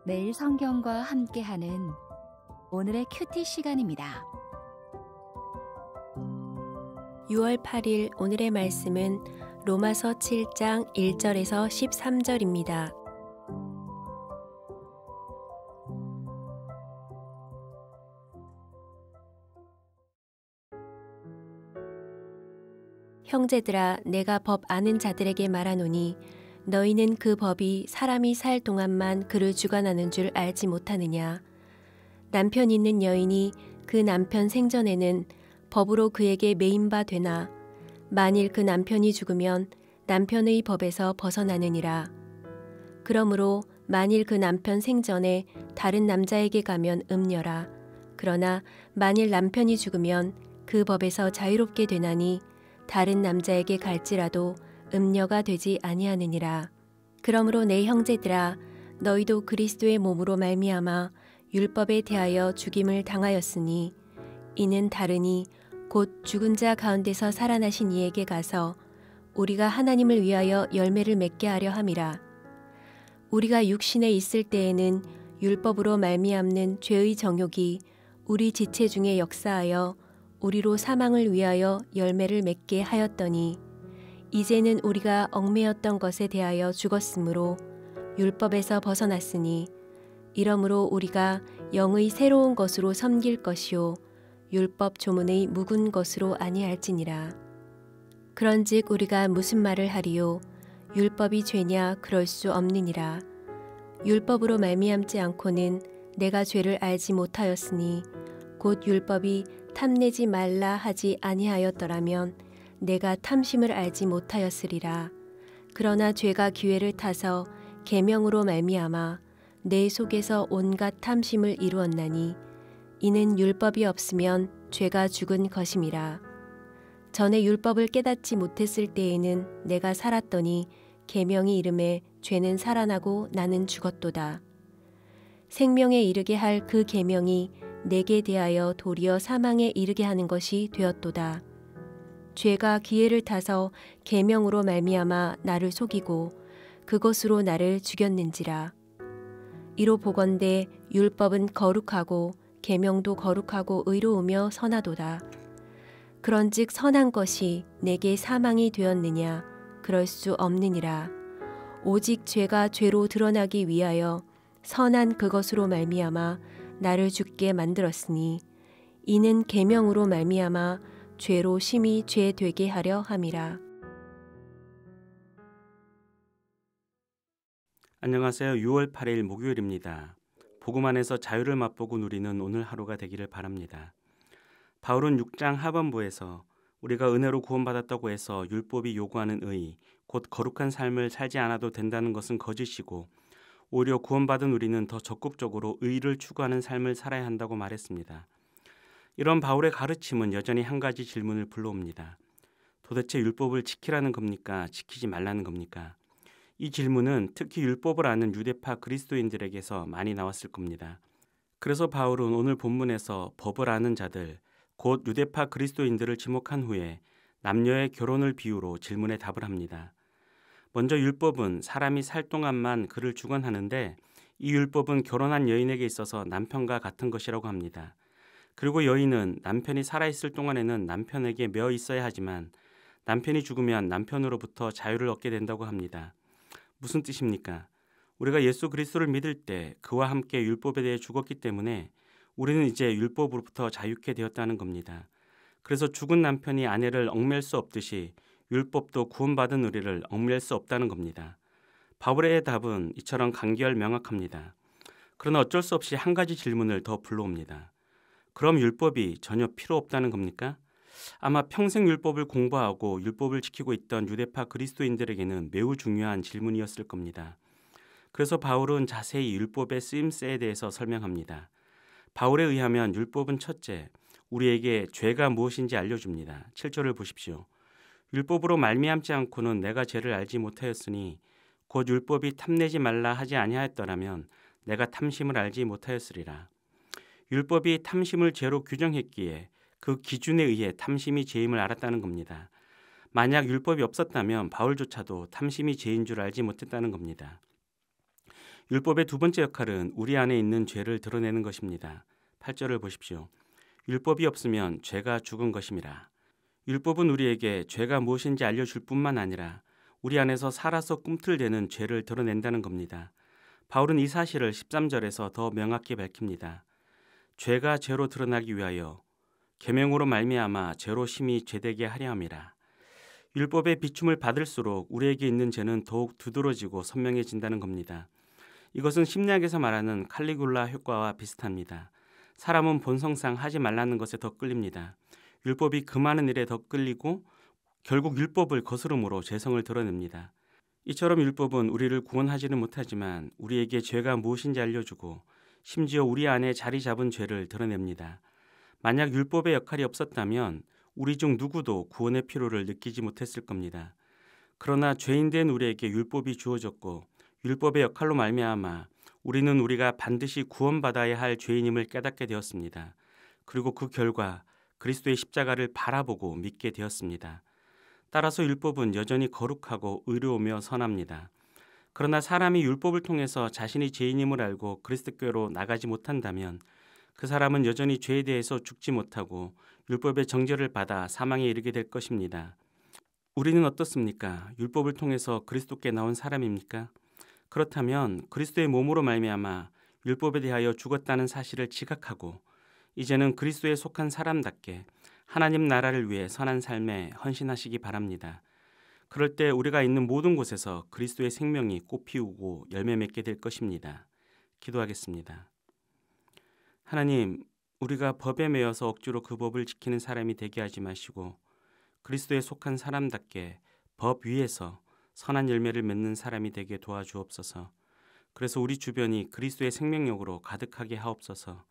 매일 성경과 함께하는 오늘의 큐티 시간입니다. 6월 8일 오늘의 말씀은 로마서 7장 1절에서 13절입니다. 형제들아, 내가 법 아는 자들에게 말하노니 너희는 그 법이 사람이 살 동안만 그를 주관하는 줄 알지 못하느냐. 남편 있는 여인이 그 남편 생전에는 법으로 그에게 매인바 되나 만일 그 남편이 죽으면 남편의 법에서 벗어나느니라. 그러므로 만일 그 남편 생전에 다른 남자에게 가면 음녀라. 그러나 만일 남편이 죽으면 그 법에서 자유롭게 되나니 다른 남자에게 갈지라도 음녀가 되지 아니하느니라. 그러므로 내 형제들아, 너희도 그리스도의 몸으로 말미암아 율법에 대하여 죽임을 당하였으니 이는 다르니 곧 죽은 자 가운데서 살아나신 이에게 가서 우리가 하나님을 위하여 열매를 맺게 하려 함이라. 우리가 육신에 있을 때에는 율법으로 말미암는 죄의 정욕이 우리 지체 중에 역사하여 우리로 사망을 위하여 열매를 맺게 하였더니 이제는 우리가 얽매였던 것에 대하여 죽었으므로 율법에서 벗어났으니 이러므로 우리가 영의 새로운 것으로 섬길 것이요 율법 조문의 묵은 것으로 아니할지니라. 그런즉 우리가 무슨 말을 하리요? 율법이 죄냐? 그럴 수 없느니라. 율법으로 말미암지 않고는 내가 죄를 알지 못하였으니 곧 율법이 탐내지 말라 하지 아니하였더라면 내가 탐심을 알지 못하였으리라. 그러나 죄가 기회를 타서 계명으로 말미암아 내 속에서 온갖 탐심을 이루었나니 이는 율법이 없으면 죄가 죽은 것임이라. 전에 율법을 깨닫지 못했을 때에는 내가 살았더니 계명이 이름에 죄는 살아나고 나는 죽었도다. 생명에 이르게 할 그 계명이 내게 대하여 도리어 사망에 이르게 하는 것이 되었도다. 죄가 기회를 타서 계명으로 말미암아 나를 속이고 그것으로 나를 죽였는지라. 이로 보건대 율법은 거룩하고 계명도 거룩하고 의로우며 선하도다. 그런즉 선한 것이 내게 사망이 되었느냐? 그럴 수 없느니라. 오직 죄가 죄로 드러나기 위하여 선한 그것으로 말미암아 나를 죽게 만들었으니 이는 계명으로 말미암아 죄로 심히 죄 되게 하려 함이라. 안녕하세요. 6월 8일 목요일입니다. 복음 안에서 자유를 맛보고 누리는 오늘 하루가 되기를 바랍니다. 바울은 6장 하반부에서 우리가 은혜로 구원받았다고 해서 율법이 요구하는 의, 곧 거룩한 삶을 살지 않아도 된다는 것은 거짓이고 오히려 구원받은 우리는 더 적극적으로 의를 추구하는 삶을 살아야 한다고 말했습니다. 이런 바울의 가르침은 여전히 한 가지 질문을 불러옵니다. 도대체 율법을 지키라는 겁니까? 지키지 말라는 겁니까? 이 질문은 특히 율법을 아는 유대파 그리스도인들에게서 많이 나왔을 겁니다. 그래서 바울은 오늘 본문에서 법을 아는 자들, 곧 유대파 그리스도인들을 지목한 후에 남녀의 결혼을 비유로 질문에 답을 합니다. 먼저 율법은 사람이 살 동안만 그를 주관하는데 이 율법은 결혼한 여인에게 있어서 남편과 같은 것이라고 합니다. 그리고 여인은 남편이 살아있을 동안에는 남편에게 매어 있어야 하지만 남편이 죽으면 남편으로부터 자유를 얻게 된다고 합니다. 무슨 뜻입니까? 우리가 예수 그리스도를 믿을 때 그와 함께 율법에 대해 죽었기 때문에 우리는 이제 율법으로부터 자유케 되었다는 겁니다. 그래서 죽은 남편이 아내를 얽맬 수 없듯이 율법도 구원받은 우리를 얽맬 수 없다는 겁니다. 바울의 답은 이처럼 간결 명확합니다. 그러나 어쩔 수 없이 한 가지 질문을 더 불러옵니다. 그럼 율법이 전혀 필요 없다는 겁니까? 아마 평생 율법을 공부하고 율법을 지키고 있던 유대파 그리스도인들에게는 매우 중요한 질문이었을 겁니다. 그래서 바울은 자세히 율법의 쓰임새에 대해서 설명합니다. 바울에 의하면 율법은 첫째, 우리에게 죄가 무엇인지 알려줍니다. 7절을 보십시오. 율법으로 말미암지 않고는 내가 죄를 알지 못하였으니 곧 율법이 탐내지 말라 하지 아니하였더라면 내가 탐심을 알지 못하였으리라. 율법이 탐심을 죄로 규정했기에 그 기준에 의해 탐심이 죄임을 알았다는 겁니다. 만약 율법이 없었다면 바울조차도 탐심이 죄인 줄 알지 못했다는 겁니다. 율법의 두 번째 역할은 우리 안에 있는 죄를 드러내는 것입니다. 8절을 보십시오. 율법이 없으면 죄가 죽은 것임이라. 율법은 우리에게 죄가 무엇인지 알려줄 뿐만 아니라 우리 안에서 살아서 꿈틀대는 죄를 드러낸다는 겁니다. 바울은 이 사실을 13절에서 더 명확히 밝힙니다. 죄가 죄로 드러나기 위하여 계명으로 말미암아 죄로 심히 죄되게 하려 함이라. 율법의 비춤을 받을수록 우리에게 있는 죄는 더욱 두드러지고 선명해진다는 겁니다. 이것은 심리학에서 말하는 칼리굴라 효과와 비슷합니다. 사람은 본성상 하지 말라는 것에 더 끌립니다. 율법이 금하는 일에 더 끌리고 결국 율법을 거스름으로 죄성을 드러냅니다. 이처럼 율법은 우리를 구원하지는 못하지만 우리에게 죄가 무엇인지 알려주고 심지어 우리 안에 자리 잡은 죄를 드러냅니다. 만약 율법의 역할이 없었다면 우리 중 누구도 구원의 필요를 느끼지 못했을 겁니다. 그러나 죄인된 우리에게 율법이 주어졌고 율법의 역할로 말미암아 우리는 우리가 반드시 구원받아야 할 죄인임을 깨닫게 되었습니다. 그리고 그 결과 그리스도의 십자가를 바라보고 믿게 되었습니다. 따라서 율법은 여전히 거룩하고 의로우며 선합니다. 그러나 사람이 율법을 통해서 자신이 죄인임을 알고 그리스도께로 나가지 못한다면 그 사람은 여전히 죄에 대해서 죽지 못하고 율법의 정죄를 받아 사망에 이르게 될 것입니다. 우리는 어떻습니까? 율법을 통해서 그리스도께 나온 사람입니까? 그렇다면 그리스도의 몸으로 말미암아 율법에 대하여 죽었다는 사실을 지각하고 이제는 그리스도에 속한 사람답게 하나님 나라를 위해 선한 삶에 헌신하시기 바랍니다. 그럴 때 우리가 있는 모든 곳에서 그리스도의 생명이 꽃피우고 열매 맺게 될 것입니다. 기도하겠습니다. 하나님, 우리가 법에 매여서 억지로 그 법을 지키는 사람이 되게 하지 마시고 그리스도에 속한 사람답게 법 위에서 선한 열매를 맺는 사람이 되게 도와주옵소서. 그래서 우리 주변이 그리스도의 생명력으로 가득하게 하옵소서.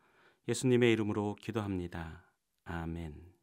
예수님의 이름으로 기도합니다. 아멘.